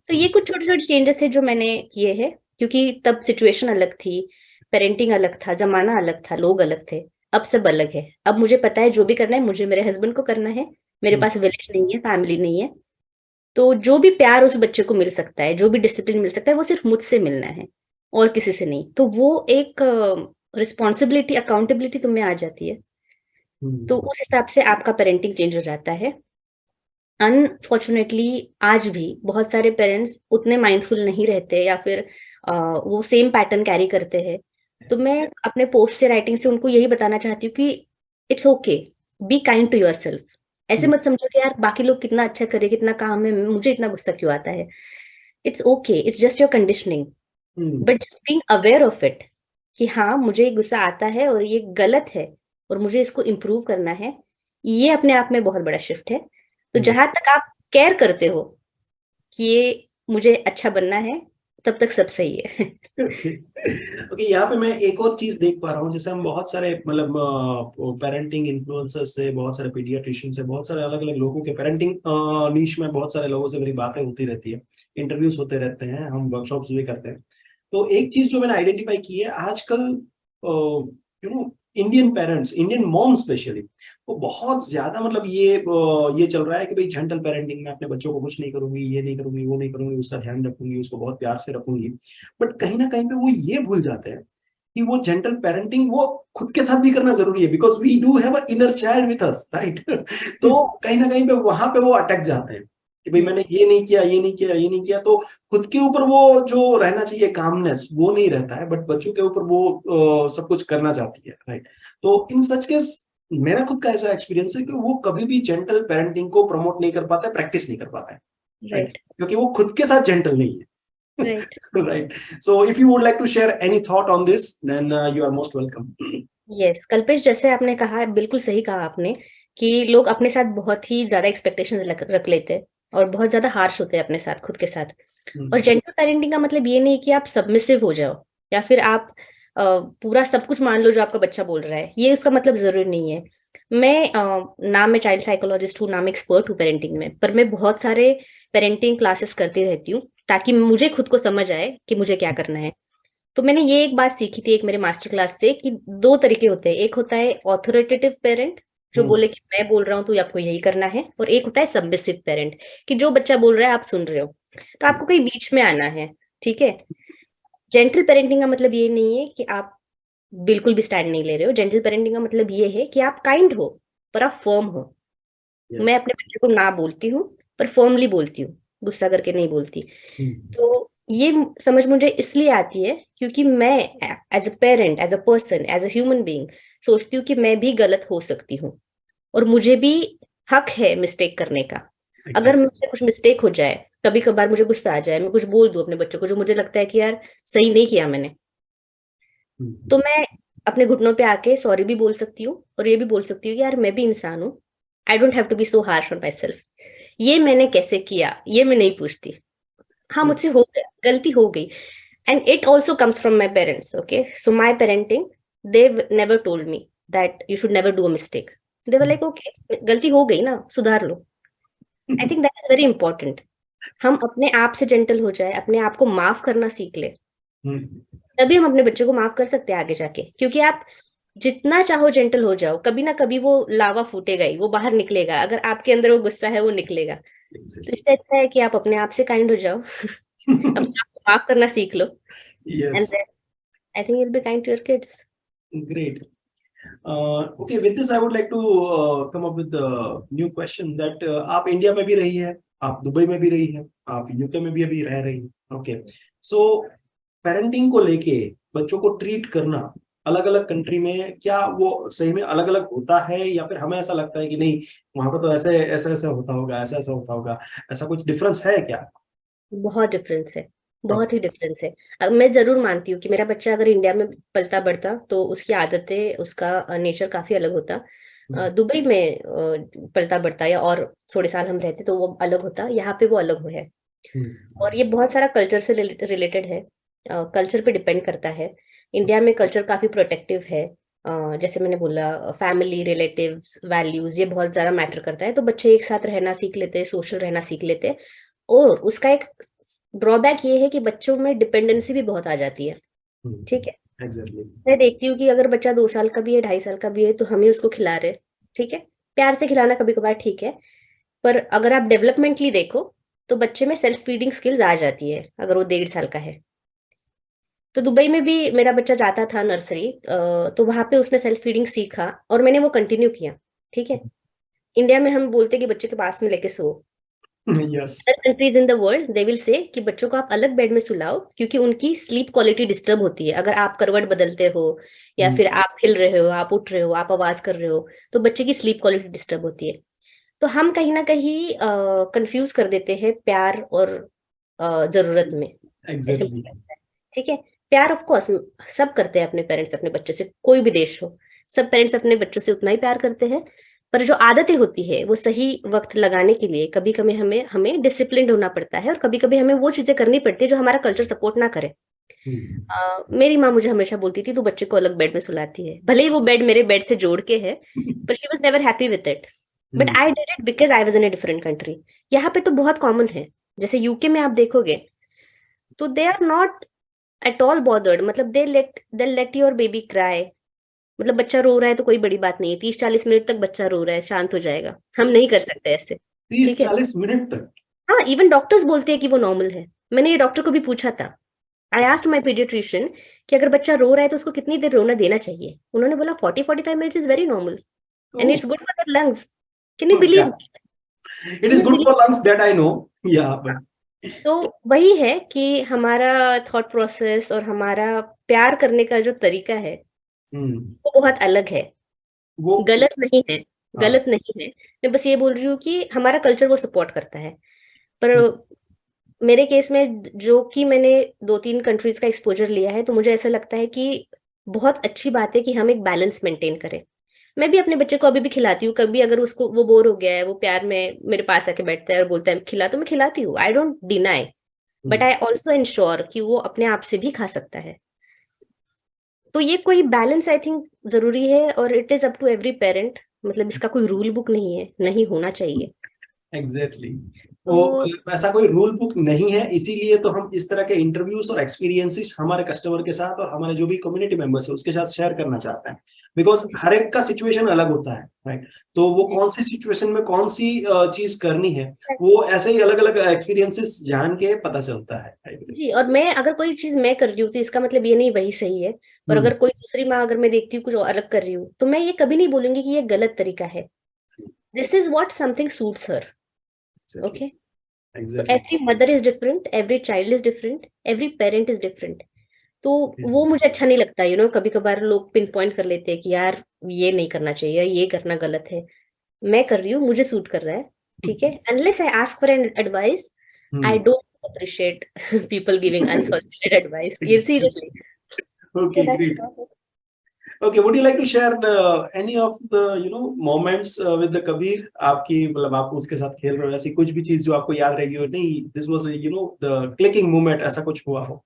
तो ये कुछ छोटे छोटे चेंजेस है जो मैंने किए हैं, क्योंकि तब सिचुएशन अलग थी, पेरेंटिंग अलग था, जमाना अलग था, लोग अलग थे। अब सब अलग है। अब मुझे पता है जो भी करना है मुझे मेरे हस्बैंड को करना है। मेरे पास विलेज नहीं है, फैमिली नहीं है। तो जो भी प्यार उस बच्चे को मिल सकता है, जो भी डिसिप्लिन मिल सकता है, वो सिर्फ मुझसे मिलना है और किसी से नहीं। तो वो एक रिस्पॉन्सिबिलिटी, अकाउंटेबिलिटी तुम्हें आ जाती है। तो उस हिसाब से आपका पेरेंटिंग चेंज हो जाता है। अनफॉर्चुनेटली आज भी बहुत सारे पेरेंट्स उतने माइंडफुल नहीं रहते, या फिर वो सेम पैटर्न कैरी करते हैं। तो मैं अपने पोस्ट से, राइटिंग से उनको यही बताना चाहती हूँ कि it's okay, be kind to yourself. ऐसे मत समझो कि यार बाकी लोग कितना अच्छा करे, कितना काम है, मुझे इतना गुस्सा क्यों आता है। It's okay, it's just your conditioning, but just being aware of it कि हाँ मुझे गुस्सा आता है और ये गलत है और मुझे इसको इम्प्रूव करना है। ये अपने आप में बहुत बड़ा शिफ्ट है। तो जहां तक आप केयर करते हो कि ये मुझे अच्छा बनना है, तब तक सब सही है। ओके, यहाँ पे मैं एक और चीज देख पा रहा हूँ, जैसे हम बहुत सारे मतलब पेरेंटिंग इन्फ्लुएंसर्स से, बहुत सारे पीडियाट्रिशियन से, बहुत सारे अलग अलग लोगों के पेरेंटिंग नीश में बहुत सारे लोगों से मेरी बातें होती रहती है, इंटरव्यूज होते रहते हैं, हम वर्कशॉप्स भी करते हैं। तो एक चीज जो मैंने आइडेंटिफाई की है आजकल, you know, Indian parents, Indian mom specially, वो बहुत ज्यादा मतलब ये चल रहा है कि भाई जेंटल पेरेंटिंग में अपने बच्चों को कुछ नहीं करूंगी, ये नहीं करूंगी, वो नहीं करूंगी, उसका ध्यान रखूंगी, उसको बहुत प्यार से रखूंगी। बट कहीं ना कहीं पे वो ये भूल जाते हैं कि वो जेंटल पेरेंटिंग वो खुद के साथ भी करना जरूरी है, because we do have a inner child with us, right? तो कहीं ना कहीं पे वहां पे वो अटक जाते हैं कि भाई मैंने ये नहीं किया, ये नहीं किया, ये नहीं किया, तो खुद के ऊपर वो जो रहना चाहिए कामनेस वो नहीं रहता है, बट बच्चों के ऊपर वो सब कुछ करना चाहती है, राइट? तो इन सच केस मेरा खुद का ऐसा एक्सपीरियंस है कि वो कभी भी जेंटल पेरेंटिंग को प्रमोट नहीं कर पाता है, प्रैक्टिस नहीं कर पाता है, राइट, राइट, क्योंकि वो खुद के साथ जेंटल नहीं है। Right. Right. So if you would like to share any thought on this, then you are most welcome. Yes, Kalpesh, जैसे आपने कहा, बिल्कुल सही कहा आपने कि लोग अपने साथ बहुत ही ज्यादा एक्सपेक्टेशंस रख लेते हैं और बहुत ज्यादा हार्श होते हैं अपने साथ, खुद के साथ। और जेंटल पेरेंटिंग का मतलब ये नहीं कि आप सबमिसिव हो जाओ या फिर आप पूरा सब कुछ मान लो जो आपका बच्चा बोल रहा है, ये उसका मतलब जरूरी नहीं है। ना मैं चाइल्ड साइकोलॉजिस्ट हूँ, ना मैं एक्सपर्ट हूँ पेरेंटिंग में, पर मैं बहुत सारे पेरेंटिंग क्लासेस करती रहती हूँ ताकि मुझे खुद को समझ आए कि मुझे क्या करना है। तो मैंने ये एक बात सीखी थी एक मेरे मास्टर क्लास से कि दो तरीके होते हैं। एक होता है ऑथोरिटेटिव पेरेंट, जो बोले कि मैं बोल रहा हूँ तो आपको यही करना है, और एक होता है सबमिसिव पेरेंट, कि जो बच्चा बोल रहा है आप सुन रहे हो, तो आपको कहीं बीच में आना है। ठीक है। जेंटल पेरेंटिंग का मतलब ये नहीं है कि आप बिल्कुल भी स्टैंड नहीं ले रहे हो। जेंटल पेरेंटिंग का मतलब ये है कि आप काइंड हो पर आप फर्म हो। मैं Yes. अपने बच्चे को ना बोलती हूँ पर फर्मली बोलती हूँ, गुस्सा करके नहीं बोलती। तो ये समझ मुझे इसलिए आती है क्योंकि मैं as a parent, as a person, as a human being सोचती हूँ कि मैं भी गलत हो सकती हूँ और मुझे भी हक है मिस्टेक करने का। अगर Exactly. मुझसे कुछ मिस्टेक हो जाए, कभी कभार मुझे गुस्सा आ जाए, मैं कुछ बोल दूं अपने बच्चों को जो मुझे लगता है कि यार सही नहीं किया मैंने, तो मैं अपने घुटनों पे आके सॉरी भी बोल सकती हूँ और ये भी बोल सकती हूँ कि यार मैं भी इंसान हूँ, I don't have to be so harsh on myself. ये मैंने कैसे किया ये मैं नहीं पूछती। हाँ, मुझसे हो गया, गलती हो गई, and it also comes from my parents. Okay, so my parenting, they never told me that you should never do a mistake. They were like, okay, गलती हो गई ना, सुधार लो। I think that is very important. हम अपने आप से gentle हो जाए, अपने आप को माफ करना सीख ले, तभी हम अपने बच्चे को माफ कर सकते हैं आगे जाके। क्योंकि आप जितना चाहो जेंटल हो जाओ, कभी ना कभी वो लावा फूटेगा ही, वो बाहर निकलेगा। अगर आपके अंदर वो गुस्सा है वो निकलेगा। तो इससे अच्छा है कि आप अपने आप से काइंड हो जाओ, अपने आप को माफ करना सीख लो, and Yes. Then I think you'll be kind to your kids. Great. Okay, with this, I would like to come up with a new question that आप इंडिया में भी रही है, आप दुबई में भी रही है, आप यूके में भी अभी रह रही है। ओके, सो पेरेंटिंग को लेके बच्चों को ट्रीट करना अलग अलग कंट्री में, क्या वो सही में अलग अलग होता है, या फिर हमें ऐसा लगता है कि नहीं वहां पर तो ऐसे ऐसा ऐसा होता होगा, ऐसा ऐसा होता होगा, ऐसा कुछ डिफरेंस है क्या? बहुत डिफरेंस है, बहुत ओके। ही डिफरेंस है। अब मैं जरूर मानती हूँ कि मेरा बच्चा अगर इंडिया में पलता बढ़ता तो उसकी आदतें, उसका नेचर काफी अलग होता। दुबई में पलता बढ़ता या और थोड़े साल हम रहते तो वो अलग होता, यहाँ पे वो अलग है। और ये बहुत सारा कल्चर से रिलेटेड है, कल्चर पे डिपेंड करता है। इंडिया में कल्चर काफी प्रोटेक्टिव है। जैसे मैंने बोला, फैमिली, रिलेटिव्स, वैल्यूज, ये बहुत ज्यादा मैटर करता है। तो बच्चे एक साथ रहना सीख लेते हैं, सोशल रहना सीख लेते हैं। और उसका एक ड्रॉबैक ये है कि बच्चों में डिपेंडेंसी भी बहुत आ जाती है। ठीक है। एग्जैक्टली। मैं देखती हूँ कि अगर बच्चा 2 साल का भी है, 2.5 साल का भी है, तो हम ही उसको खिला रहे। ठीक है, प्यार से खिलाना कभी कभार ठीक है, पर अगर आप डेवलपमेंटली देखो तो बच्चे में सेल्फ फीडिंग स्किल्स आ जाती है अगर वो 1.5 साल का है। तो दुबई में भी मेरा बच्चा जाता था नर्सरी, तो वहां पे उसने सेल्फ फीडिंग सीखा और मैंने वो कंटिन्यू किया। ठीक है। इंडिया में हम बोलते कि बच्चे के पास में लेके सो। Yes. Other countries in the world they will say कि बच्चों को आप अलग बेड में सुलाओ, क्योंकि उनकी स्लीप क्वालिटी डिस्टर्ब होती है। अगर आप करवट बदलते हो या फिर आप हिल रहे हो, आप उठ रहे हो, आप आवाज कर रहे हो, तो बच्चे की स्लीप क्वालिटी डिस्टर्ब होती है। तो हम कहीं ना कहीं कंफ्यूज कर देते हैं प्यार और जरूरत में, ऐसे एग्जैक्टली। मुझे लगता है। ठीक है। प्यार ऑफ कोर्स सब करते हैं अपने पेरेंट्स अपने बच्चे से, कोई भी देश हो, सब पेरेंट्स अपने बच्चों से उतना ही प्यार करते हैं। पर जो आदतें होती है वो सही वक्त लगाने के लिए कभी कभी हमें हमें डिसिप्लिन्ड होना पड़ता है, और कभी कभी हमें वो चीजें करनी पड़ती है जो हमारा कल्चर सपोर्ट ना करे। मेरी माँ मुझे हमेशा बोलती थी तू बच्चे को अलग बेड में सुलाती है, भले ही वो बेड मेरे बेड से जोड़ के है, पर she was never happy with it. But I did it because I was in a different country. यहाँ पे तो बहुत कॉमन है। जैसे यूके में आप देखोगे तो they are not at all bothered, मतलब they let your baby cry. मतलब बच्चा रो रहा है तो कोई बड़ी बात नहीं है, 30-40 मिनट तक बच्चा रो रहा है, शांत हो जाएगा। हम नहीं कर सकते ऐसे। तीस ठीक है। चालीस मिनट तक? हाँ, इवन डॉक्टर्स बोलते हैं कि वो नॉर्मल है। मैंने ये डॉक्टर को भी पूछा था, आई आस्क्ड माय पीडियाट्रिशियन कि अगर बच्चा रो रहा है तो उसको कितनी देर रोना देना चाहिए। उन्होंने बोला 40-45 minutes is very normal and Oh, it's good for their lungs. Can you yeah. Believe? It is good for lungs, that I know. Yeah, but तो वही है कि हमारा थॉट प्रोसेस और हमारा प्यार करने का जो तरीका है hmm, वो बहुत अलग है। वो गलत नहीं है, हाँ। गलत नहीं है। मैं बस ये बोल रही हूँ कि हमारा कल्चर वो सपोर्ट करता है। पर मेरे केस में जो कि मैंने 2-3 कंट्रीज का एक्सपोजर लिया है, तो मुझे ऐसा लगता है कि बहुत अच्छी बात है कि हम एक बैलेंस मेंटेन करें। मैं भी अपने बच्चे को अभी भी खिलाती हूँ, कभी अगर उसको वो बोर हो गया है, वो प्यार में मेरे पास आके बैठता है और बोलता है खिला, तो मैं खिलाती हूँ, I don't deny, but I also ensure कि वो अपने आप से भी खा सकता है। तो ये कोई बैलेंस आई थिंक जरूरी है, और it is up to every parent. मतलब इसका कोई रूल बुक नहीं है, नहीं होना चाहिए। एग्जैक्टली वो तो ऐसा कोई रूल बुक नहीं है, इसीलिए तो हम इस तरह के इंटरव्यूज और एक्सपीरियंसेस हमारे कस्टमर के साथ और हमारे जो भी कम्युनिटी मेंबर्स है उसके साथ शेयर करना चाहते हैं, बिकॉज हर एक का सिचुएशन अलग होता है, राइट। तो वो जी कौन सी सिचुएशन में कौन सी चीज करनी है, वो ऐसे ही अलग अलग एक्सपीरियंसेस जान के पता चलता है, I believe। जी, और मैं अगर कोई चीज मैं कर रही हूँ तो इसका मतलब ये नहीं वही सही है। पर हम्म। अगर कोई दूसरी माँ, अगर मैं देखती हूँ कुछ और अलग कर रही हूँ, तो मैं ये कभी नहीं बोलूंगी कि ये गलत तरीका है। This is what something suits her. Exactly. Okay. तो exactly. Every mother is different, every child is different, every parent is different. तो वो मुझे अच्छा नहीं लगता, कभी कभार लोग पिन पॉइंट कर लेते हैं कि यार ये नहीं करना चाहिए, ये करना गलत है। मैं कर रही हूँ, मुझे सूट कर रहा है, ठीक है। Unless I ask for an advice, I hmm. Don't appreciate people giving unsolicited advice, ये seriously. Okay, great. Okay, would you like to share any of the moments with the Kabir? आपकी मतलब आप उसके साथ खेल रहे हो, ऐसी कुछ भी चीज जो आपको याद रहेगी और नहीं, this was the clicking moment, ऐसा कुछ हुआ हो?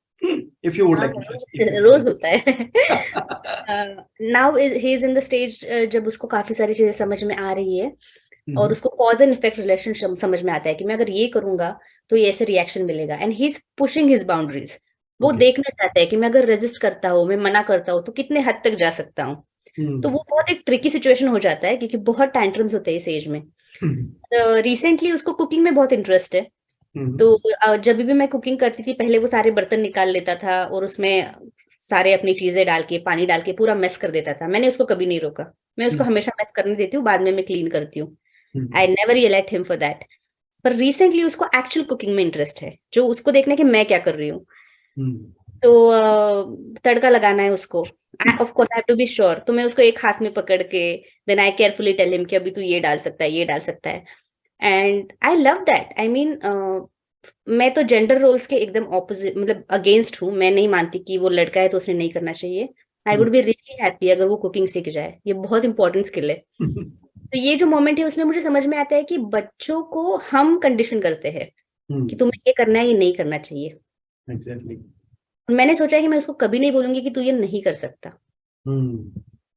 If you would हाँ, like to share, if you would रोज होता है। like. Now he is in the stage जब उसको काफी सारी चीजें समझ में आ रही है, और हम्म। उसको कॉज एंड इफेक्ट रिलेशनशिप समझ में आता है कि मैं अगर ये करूंगा तो ये ऐसे रिएक्शन मिलेगा, and he is pushing his boundaries. वो Okay. देखना चाहता है कि मैं अगर रेजिस्ट करता हूँ, मैं मना करता हूँ, तो कितने हद तक जा सकता हूँ। तो हम्म। वो बहुत एक ट्रिकी सिचुएशन हो जाता है, क्योंकि बहुत टैंट्रम्स होते हैं इस एज में। हम्म। रिसेंटली उसको कुकिंग में बहुत इंटरेस्ट है। हम्म। तो जब भी मैं कुकिंग करती थी, पहले वो सारे बर्तन निकाल लेता था और उसमें सारे अपनी चीजें डाल के, पानी डाल के पूरा मेस कर देता था। मैंने उसको कभी नहीं रोका, मैं उसको हमेशा मेस करने देती हूँ, बाद में मैं क्लीन करती हूँ। I never yet him for that. पर रिसेंटली उसको एक्चुअल कुकिंग में इंटरेस्ट है, जो उसको देखना है कि मैं क्या कर रही हूँ। हम्म। तो तड़का लगाना है उसको, of course I have to be sure. तो मैं उसको एक हाथ में पकड़ के, then I carefully tell him कि अभी तू ये डाल सकता है, ये डाल सकता है। And I love that. I mean, मैं तो जेंडर रोल्स के एकदम ऑपोजिट, मतलब अगेंस्ट हूँ। मैं नहीं मानती कि वो लड़का है तो उसने नहीं करना चाहिए। I would be really happy अगर वो कुकिंग सीख जाए, ये बहुत इंपॉर्टेंट स्किल है। तो ये जो मोमेंट है उसमें मुझे समझ में आता है कि बच्चों को हम कंडीशन करते हैं कि तुम्हें ये करना है, ये नहीं करना चाहिए। एग्जैक्टली। मैंने सोचा है कि मैं उसको कभी नहीं बोलूंगी कि तू ये नहीं कर सकता।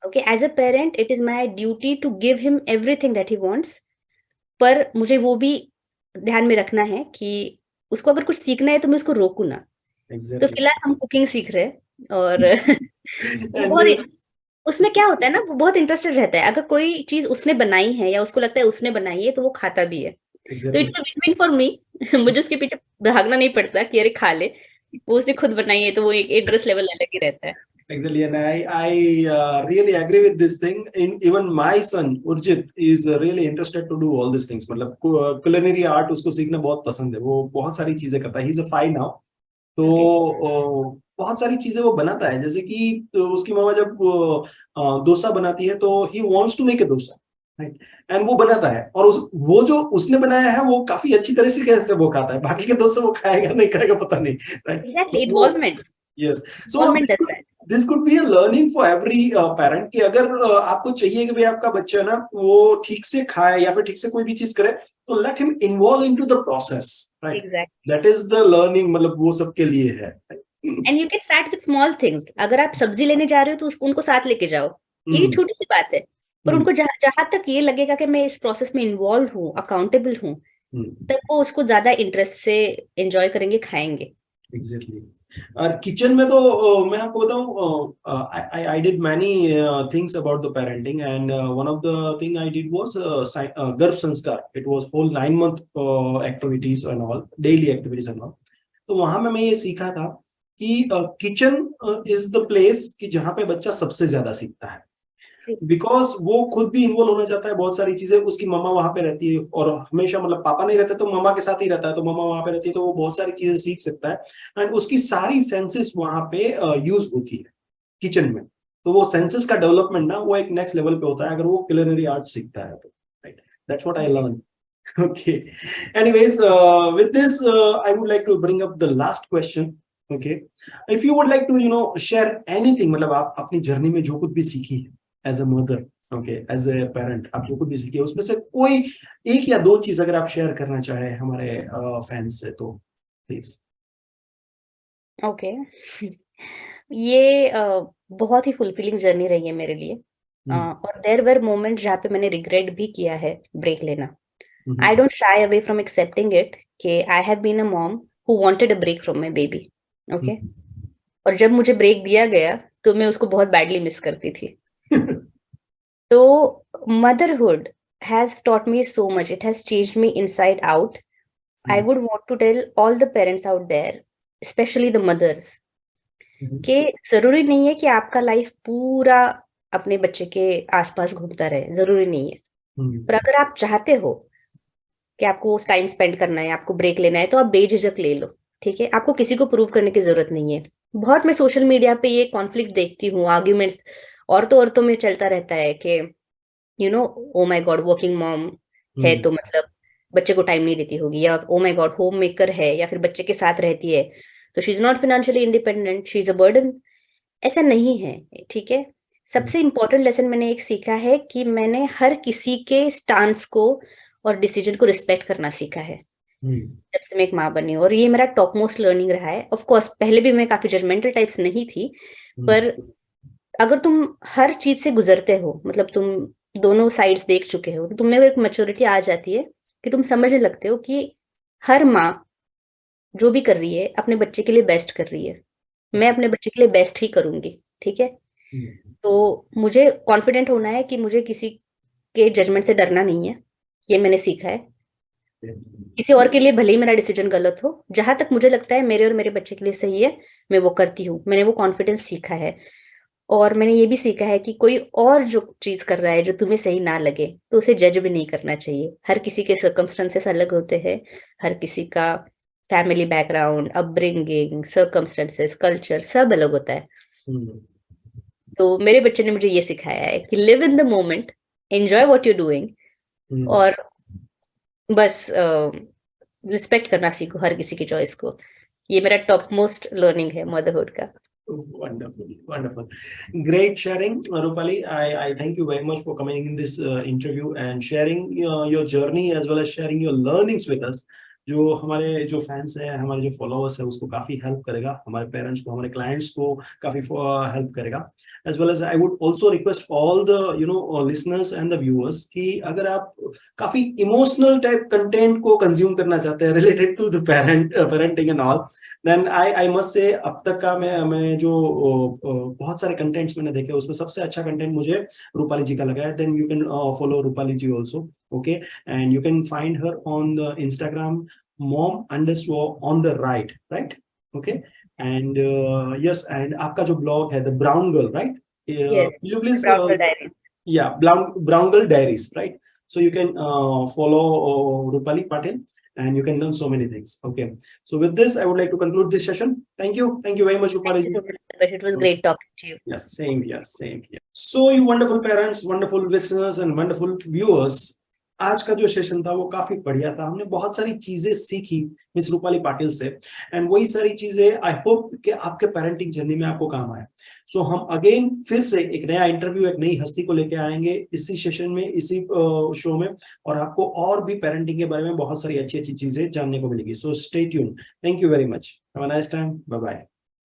Okay, as a parent it is my duty to give him everything that he wants. पर मुझे वो भी ध्यान में रखना है कि उसको अगर कुछ सीखना है तो मैं उसको रोकू ना। तो एग्जैक्टली। फिलहाल हम कुकिंग सीख रहे हैं, और वो एंड बहुत, उसमें क्या होता है ना, वो बहुत इंटरेस्टेड रहता है। अगर कोई चीज उसने बनाई है या उसको लगता है उसने बनाई है, तो वो खाता भी है। तो exactly. It's a win win for me. मुझे उसके पीछे भागना नहीं पड़ता कि अरे खा ले। वो उसने खुद बनाई है, तो वो एक इंटरेस्ट लेवल अलग ही रहता है। Exactly, and I really agree with this thing. In even my son Urjit is really interested to do all these things. मतलब culinary art उसको सीखना बहुत पसंद है, वो बहुत सारी चीजें करता है. He's a 5 now. तो ओके। बहुत सारी चीजें वो बनाता है, जैसे कि उसकी मामा जब डोसा बनाती है तो he wants to make a dosa, right. And वो बनाता है, और वो जो उसने बनाया है वो काफी अच्छी तरह से कैसे वो खाता है, बाकी के डोसे वो खाएगा नहीं खाएगा पता नहीं, राइट। एग्जैक्टली, वो involvement. Yes, so involvement does that. This could be a learning for every parent कि अगर आपको चाहिए कि भाई आपका बच्चा ना वो ठीक से खाए या फिर ठीक से कोई भी चीज करे, तो let him involve into the process, right. Exactly. That is the learning, मतलब वो सबके लिए है। And you can start with small things. अगर आप सब्जी लेने जा रहे हो तो उनको साथ लेके जाओ। ये हम्म। छोटी सी बात है, पर हम्म। उनको जहां जहां तक ये लगेगा कि मैं इस प्रोसेस में इन्वॉल्व हूँ, अकाउंटेबल हूँ, तब वो उसको ज्यादा इंटरेस्ट से एंजॉय करेंगे, खाएंगे। एग्जैक्टली। और किचन में तो मैं आपको बताऊं, I did many things about the parenting, and one of the thing I did was garbh sanskar. It was whole 9 month activities and all, daily activities and all. तो वहां में मैं ये सीखा था कि किचन इज द प्लेस कि जहां पे बच्चा सबसे ज्यादा सीखता है, बिकॉज वो खुद भी इन्वॉल्व होना चाहता है. बहुत सारी चीजें, उसकी मम्मा वहां पे रहती है और हमेशा, मतलब पापा नहीं रहते तो मम्मा के साथ ही रहता है, तो मम्मा वहां पे रहती है तो वो बहुत सारी चीजें सीख सकता है, एंड उसकी सारी सेंसेस वहां पे यूज होती है किचन में. तो वो सेंसेस का डेवलपमेंट ना वो एक नेक्स्ट लेवल पे होता है अगर वो culinary आर्ट सीखता है तो, right? That's what I learn. Okay. Anyways, with this, I would like to bring up the last question. Okay. If you would like to, share anything, मतलब आप अपनी जर्नी में जो कुछ भी सीखी है as a mother, okay, as a parent, आप जो कुछ भी सीखी है उसमें से कोई एक या दो चीज अगर आप शेयर करना चाहे हमारे फैंस से तो प्लीज. ओके. ये बहुत ही फुलफिलिंग जर्नी रही है मेरे लिए. और देयर वर मोमेंट जहाँ पे मैंने रिग्रेट भी किया है ब्रेक लेना. I don't shy away from accepting it कि I have been a mom who wanted a break from my baby. Okay. और जब मुझे ब्रेक दिया गया तो मैं उसको बहुत बैडली मिस करती थी. तो motherhood has taught me so much. It has changed me inside out. I would want to tell all the parents out there, especially the mothers, कि जरूरी नहीं है कि आपका लाइफ पूरा अपने बच्चे के आसपास घूमता रहे. जरूरी नहीं है. पर अगर आप चाहते हो कि आपको टाइम स्पेंड करना है, आपको ब्रेक लेना है, तो आप बेझिझक ले लो. ठीक है. आपको किसी को प्रूव करने की जरूरत नहीं है. बहुत मैं सोशल मीडिया पे ये कॉन्फ्लिक्ट देखती हूँ, आर्ग्यूमेंट्स औरतों में चलता रहता है कि oh my God working mom है तो मतलब बच्चे को टाइम नहीं देती होगी, या oh my God home maker है या फिर बच्चे के साथ रहती है तो she is not financially independent, she is a burden. ऐसा नहीं है. ठीक है. सबसे इंपॉर्टेंट लेसन मैंने एक सीखा है कि मैंने हर किसी के स्टांस को और डिसीजन को रिस्पेक्ट करना सीखा है जब से मैं एक माँ बनी हूँ. और ये मेरा टॉप मोस्ट लर्निंग रहा है. ऑफ कोर्स पहले भी मैं काफी जजमेंटल टाइप्स नहीं थी, पर अगर तुम हर चीज से गुजरते हो, मतलब तुम दोनों साइड्स देख चुके हो, तो तुम्हें एक मैच्योरिटी आ जाती है कि तुम समझने लगते हो कि हर माँ जो भी कर रही है अपने बच्चे के लिए बेस्ट कर रही है. मैं अपने बच्चे के लिए बेस्ट ही करूंगी. ठीक है. तो मुझे कॉन्फिडेंट होना है कि मुझे किसी के जजमेंट से डरना नहीं है. ये मैंने सीखा है. किसी और के लिए भले ही मेरा डिसीजन गलत हो, जहां तक मुझे लगता है मेरे और मेरे बच्चे के लिए सही है, मैं वो करती हूँ. मैंने वो कॉन्फिडेंस सीखा है. और मैंने ये भी सीखा है कि कोई और जो चीज कर रहा है जो तुम्हें सही ना लगे तो उसे जज भी नहीं करना चाहिए. हर किसी के सर्कमस्टेंसेस अलग होते हैं. हर किसी का family background, upbringing, circumstances, culture सब अलग होता है. तो मेरे बच्चे ने मुझे ये सिखाया है कि live in the moment, enjoy what you doing, और बस रिस्पेक्ट करना सीखो हर किसी की चॉइस को. ये मेरा टॉप मोस्ट लर्निंग है मदरहुड का. Wonderful, wonderful. Great sharing, Rupali. I thank you very much for coming in this interview and sharing your journey as well as sharing your learnings with us. जो हमारे जो fans हैं, हमारे जो followers हैं, उसको काफी हेल्प करेगा. हमारे पेरेंट्स को, हमारे क्लाइंट्स को काफी हेल्प करेगा. As well as I would also request all the listeners and the viewers कि अगर आप काफी इमोशनल टाइप कंटेंट को कंज्यूम करना चाहते हैं related to the parenting and all, then I must say अब तक का मैं जो बहुत सारे कंटेंट्स मैंने देखे उसमें सबसे अच्छा कंटेंट मुझे रूपाली जी का लगा है. Then you can follow Rupali ji also. Okay, and you can find her on the Instagram mom_on_the right? Okay, and yes, and आपका जो blog है the Brown Girl, right? Yes, you please Brown Girl Diaries. Yeah, Brown Girl Diaries, right? So you can follow Rupali Patil and you can learn so many things. Okay, so with this I would like to conclude this session. Thank you very much, Rupali ji. It was great talking to you. Yes, same here. So you wonderful parents, wonderful listeners and wonderful viewers, आज का जो session था वो काफी बढ़िया था. हमने बहुत सारी चीजें सीखी मिस रूपाली पाटिल से, एंड वही सारी चीजें आई होप कि आपके पेरेंटिंग जर्नी में आपको काम आए. सो हम अगेन फिर से एक नया इंटरव्यू, एक नई हस्ती को लेके आएंगे इसी सेशन में, इसी शो में, और आपको और भी पेरेंटिंग के बारे में बहुत सारी अच्छी अच्छी चीजें जानने को मिलेगी. So stay tuned. Thank you very much. Have a nice time. Bye bye.